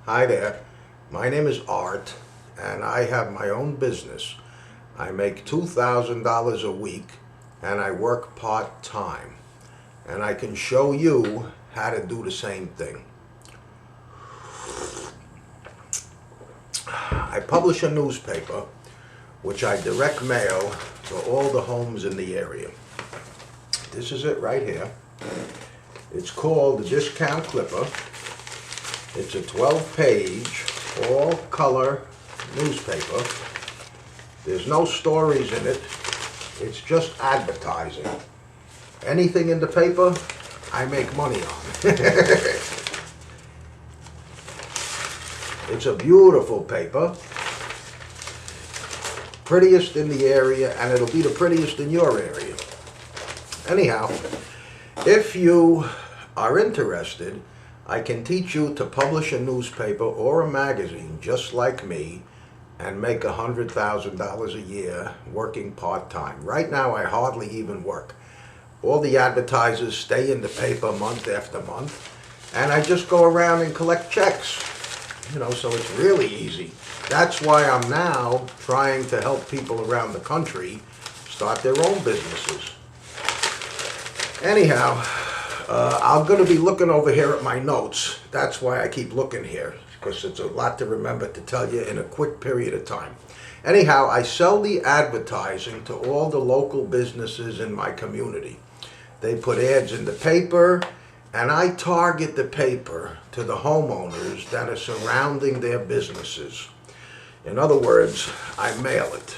Hi there, my name is Art and I have my own business. I make $2,000 a week and I work part-time, and I can show you how to do the same thing. I publish a newspaper which I direct mail to all the homes in the area. This is it right here. It's called the Discount Clipper. It's a 12-page, all-color newspaper. There's no stories in it. It's just advertising. Anything in the paper, I make money on. It's a beautiful paper. Prettiest in the area, and it'll be the prettiest in your area. Anyhow, if you are interested, I can teach you to publish a newspaper or a magazine just like me and make $100,000 a year working part-time. Right now I hardly even work. All the advertisers stay in the paper month after month, and I just go around and collect checks. So it's really easy. That's why I'm now trying to help people around the country start their own businesses. Anyhow, I'm going to be looking over here at my notes. That's why I keep looking here, because it's a lot to remember to tell you in a quick period of time. Anyhow, I sell the advertising to all the local businesses in my community. They put ads in the paper, and I target the paper to the homeowners that are surrounding their businesses. In other words, I mail it.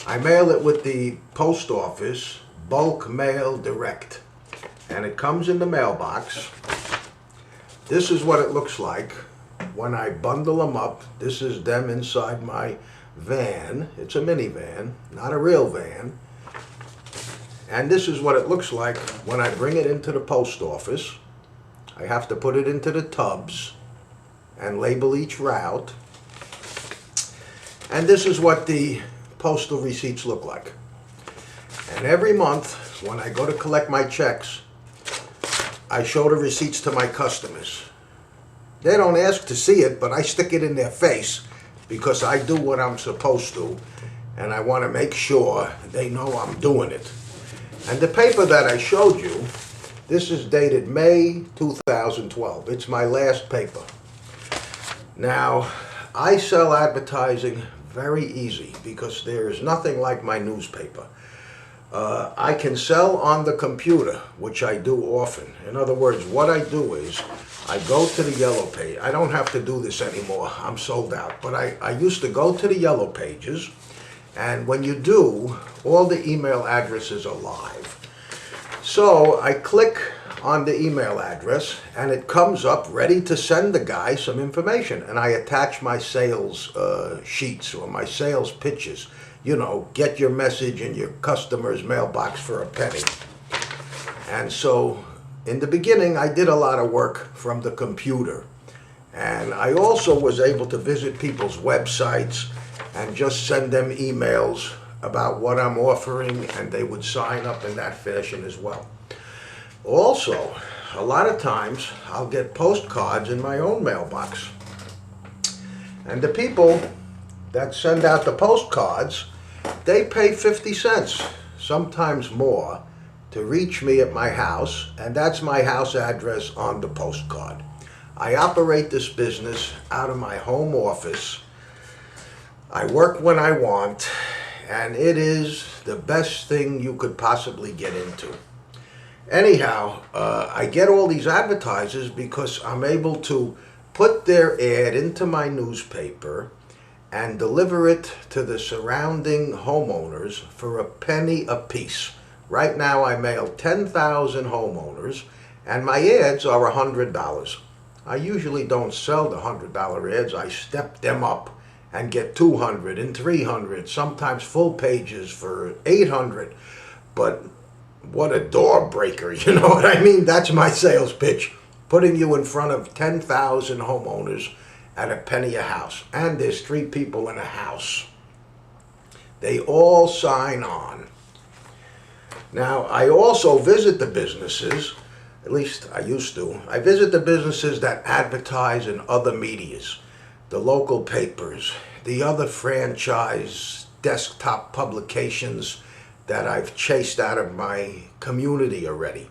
I mail it with the post office, bulk mail direct. And it comes in the mailbox. This is what it looks like when I bundle them up. This is them inside my van. It's a minivan, not a real van. And this is what it looks like when I bring it into the post office. I have to put it into the tubs and label each route. And this is what the postal receipts look like. And every month when I go to collect my checks, I show the receipts to my customers. They don't ask to see it, but I stick it in their face because I do what I'm supposed to, and I want to make sure they know I'm doing it. And the paper that I showed you, this is dated May 2012. It's my last paper. Now, I sell advertising very easy because there is nothing like my newspaper. I can sell on the computer, which I do often. In other words, what I do is I go to the yellow page. I don't have to do this anymore. I'm sold out. But I used to go to the yellow pages, and when you do, all the email addresses are live. So I click on the email address, and it comes up ready to send the guy some information. And I attach my sales sheets or my sales pitches. Get your message in your customer's mailbox for a penny. And so in the beginning, I did a lot of work from the computer. And I also was able to visit people's websites and just send them emails about what I'm offering, and they would sign up in that fashion as well. Also, a lot of times I'll get postcards in my own mailbox. And the people that send out the postcards, they pay 50 cents, sometimes more, to reach me at my house, and that's my house address on the postcard. I operate this business out of my home office. I work when I want, and it is the best thing you could possibly get into. Anyhow, I get all these advertisers because I'm able to put their ad into my newspaper and deliver it to the surrounding homeowners for a penny a piece. Right now I mail 10,000 homeowners, and my ads are $100. I usually don't sell the $100 ads. I step them up and get 200 and 300, sometimes full pages for 800. But what a door breaker, you know what I mean? That's my sales pitch, putting you in front of 10,000 homeowners at a penny a house. And there's 3 people in a house. They all sign on. Now, I also visit the businesses At least I used to. I visit the businesses that advertise in other medias, the local papers, the other franchise desktop publications that I've chased out of my community already.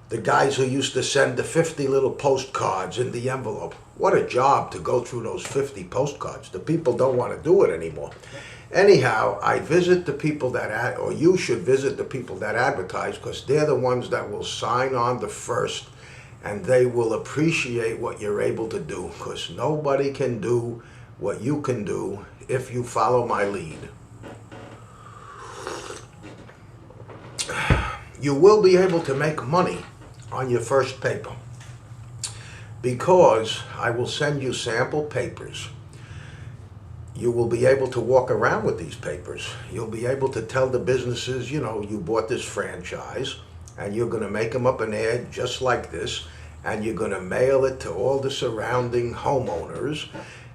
The guys who used to send the 50 little postcards in the envelope. What a job to go through those 50 postcards. The people don't want to do it anymore. Anyhow, I visit the people that, or you should visit the people that advertise, because they're the ones that will sign on the first, and they will appreciate what you're able to do, because nobody can do what you can do if you follow my lead. You will be able to make money on your first paper, because I will send you sample papers. You will be able to walk around with these papers. You'll be able to tell the businesses, you know, you bought this franchise, and you're going to make them up an ad just like this, and you're going to mail it to all the surrounding homeowners.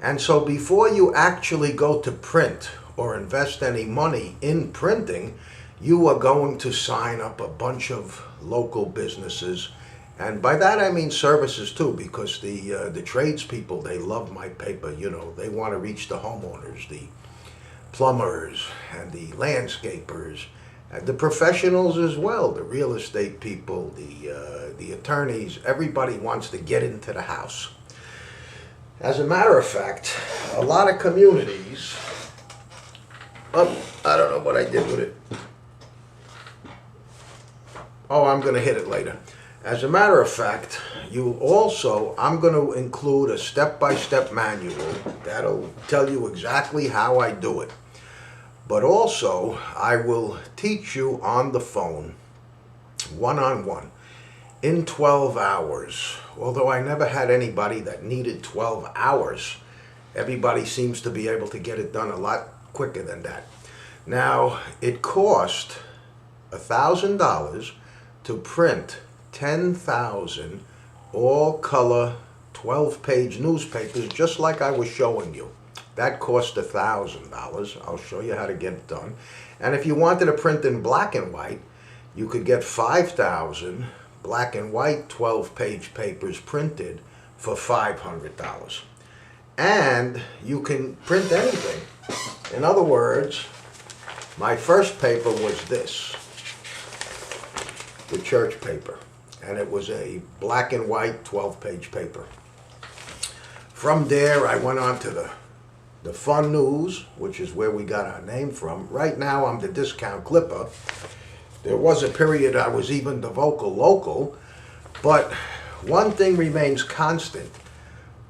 And so before you actually go to print or invest any money in printing, you are going to sign up a bunch of local businesses. And by that I mean services too, because the tradespeople, they love my paper. You know, they want to reach the homeowners, the plumbers and the landscapers, and the professionals as well, the real estate people, the attorneys. Everybody wants to get into the house. As a matter of fact, a lot of communities, I don't know what I did with it. Oh, I'm going to hit it later. As a matter of fact, I'm going to include a step-by-step manual that'll tell you exactly how I do it. But also, I will teach you on the phone, one-on-one, in 12 hours. Although I never had anybody that needed 12 hours. Everybody seems to be able to get it done a lot quicker than that. Now, it cost $1,000 to print 10,000 all-color 12-page newspapers, just like I was showing you. That cost $1,000. I'll show you how to get it done. And if you wanted to print in black and white, you could get 5,000 black and white 12-page papers printed for $500. And you can print anything. In other words, my first paper was this, the church paper. And it was a black and white 12-page paper. From there, I went on to the Fun News, which is where we got our name from. Right now, I'm the Discount Clipper. There was a period I was even the Vocal Local, but one thing remains constant.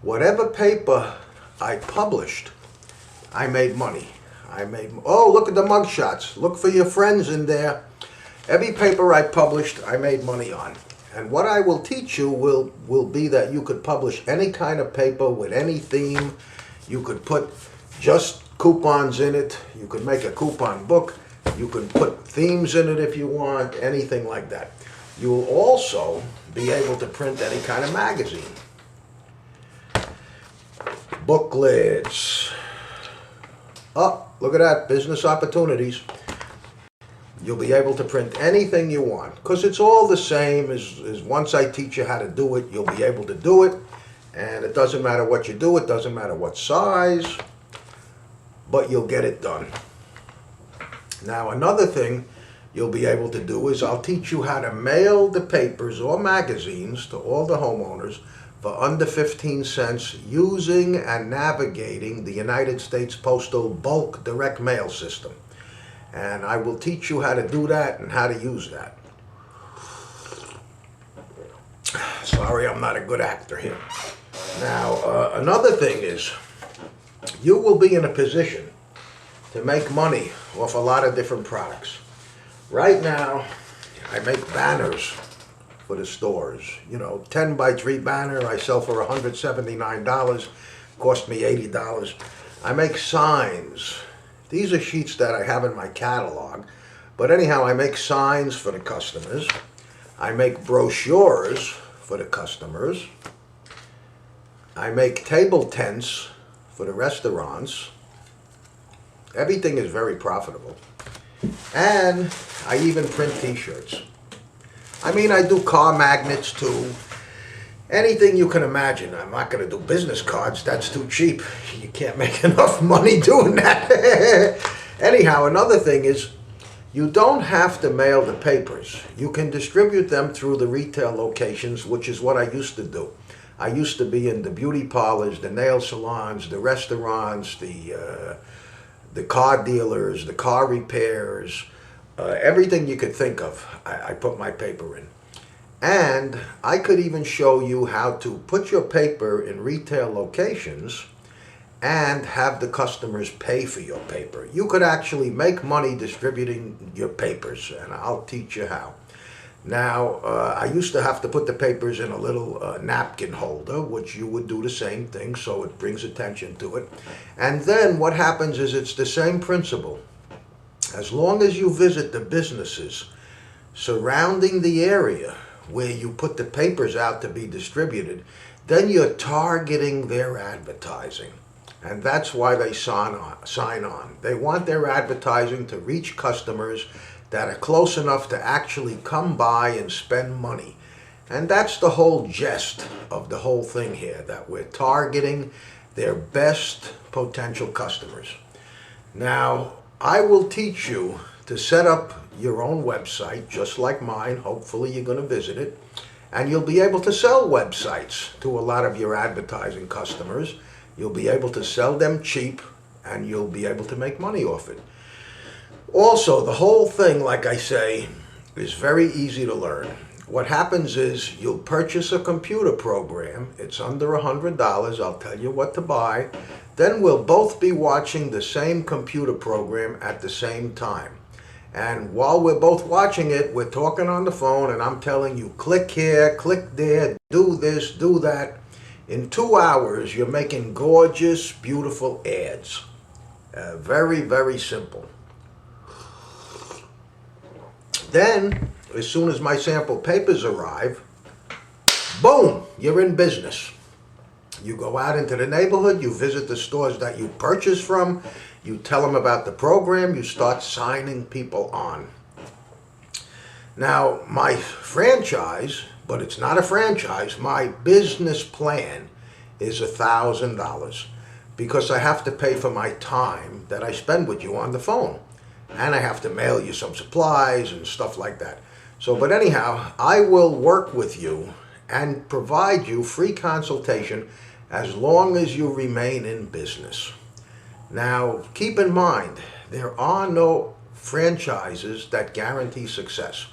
Whatever paper I published, I made money. Oh, look at the mugshots. Look for your friends in there. Every paper I published, I made money on. And what I will teach you will be that you could publish any kind of paper with any theme. You could put just coupons in it. You could make a coupon book. You could put themes in it if you want, anything like that. You will also be able to print any kind of magazine. Booklets. Oh, look at that, business opportunities. You'll be able to print anything you want, because it's all the same as once I teach you how to do it, you'll be able to do it. And it doesn't matter what you do, it doesn't matter what size, but you'll get it done. Now, another thing you'll be able to do is I'll teach you how to mail the papers or magazines to all the homeowners for under 15 cents using and navigating the United States Postal bulk direct mail system. And I will teach you how to do that and how to use that. Sorry, I'm not a good actor here. Now, another thing is, you will be in a position to make money off a lot of different products. Right now, I make banners for the stores. You know, 10 by 3 banner I sell for $179, cost me $80. I make signs. These are sheets that I have in my catalog. But anyhow, I make signs for the customers. I make brochures for the customers. I make table tents for the restaurants. Everything is very profitable. And I even print t-shirts. I mean, I do car magnets too. Anything you can imagine. I'm not going to do business cards. That's too cheap. You can't make enough money doing that. Anyhow, another thing is you don't have to mail the papers. You can distribute them through the retail locations, which is what I used to do. I used to be in the beauty parlors, the nail salons, the restaurants, the car dealers, the car repairs, everything you could think of, I put my paper in. And I could even show you how to put your paper in retail locations and have the customers pay for your paper. You could actually make money distributing your papers, and I'll teach you how. Now, I used to have to put the papers in a little napkin holder, which you would do the same thing, so it brings attention to it. And then what happens is it's the same principle. As long as you visit the businesses surrounding the area where you put the papers out to be distributed, then you're targeting their advertising. And that's why they sign on. They want their advertising to reach customers that are close enough to actually come by and spend money. And that's the whole gist of the whole thing here, that we're targeting their best potential customers. Now, I will teach you to set up your own website, just like mine. Hopefully you're going to visit it. And you'll be able to sell websites to a lot of your advertising customers. You'll be able to sell them cheap, and you'll be able to make money off it. Also, the whole thing, like I say, is very easy to learn. What happens is you'll purchase a computer program. It's under $100. I'll tell you what to buy. Then we'll both be watching the same computer program at the same time. And while we're both watching it, we're talking on the phone, and I'm telling you, click here, click there, do this, do that. In 2 hours, you're making gorgeous, beautiful ads. Very, very simple. Then, as soon as my sample papers arrive, boom, you're in business. You go out into the neighborhood, you visit the stores that you purchase from, you tell them about the program, you start signing people on. Now, my franchise, but it's not a franchise, my business plan is $1,000 because I have to pay for my time that I spend with you on the phone. And I have to mail you some supplies and stuff like that. So, but anyhow, I will work with you and provide you free consultation as long as you remain in business. Now, keep in mind, there are no franchises that guarantee success.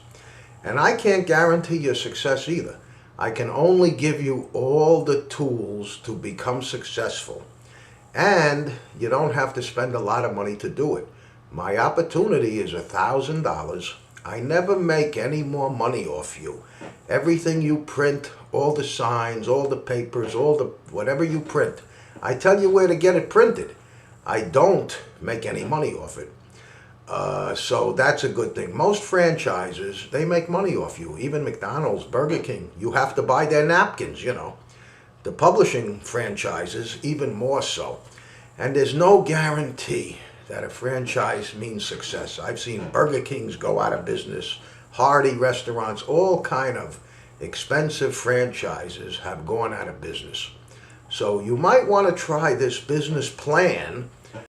And I can't guarantee your success either. I can only give you all the tools to become successful. And you don't have to spend a lot of money to do it. My opportunity is $1,000. I never make any more money off you. Everything you print, all the signs, all the papers, all the whatever you print, I tell you where to get it printed. I don't make any money off it. So that's a good thing. Most franchises, they make money off you. Even McDonald's, Burger King, you have to buy their napkins, you know. The publishing franchises, even more so. And there's no guarantee that a franchise means success. I've seen Burger Kings go out of business, Hardy restaurants, all kind of expensive franchises have gone out of business. So you might want to try this business plan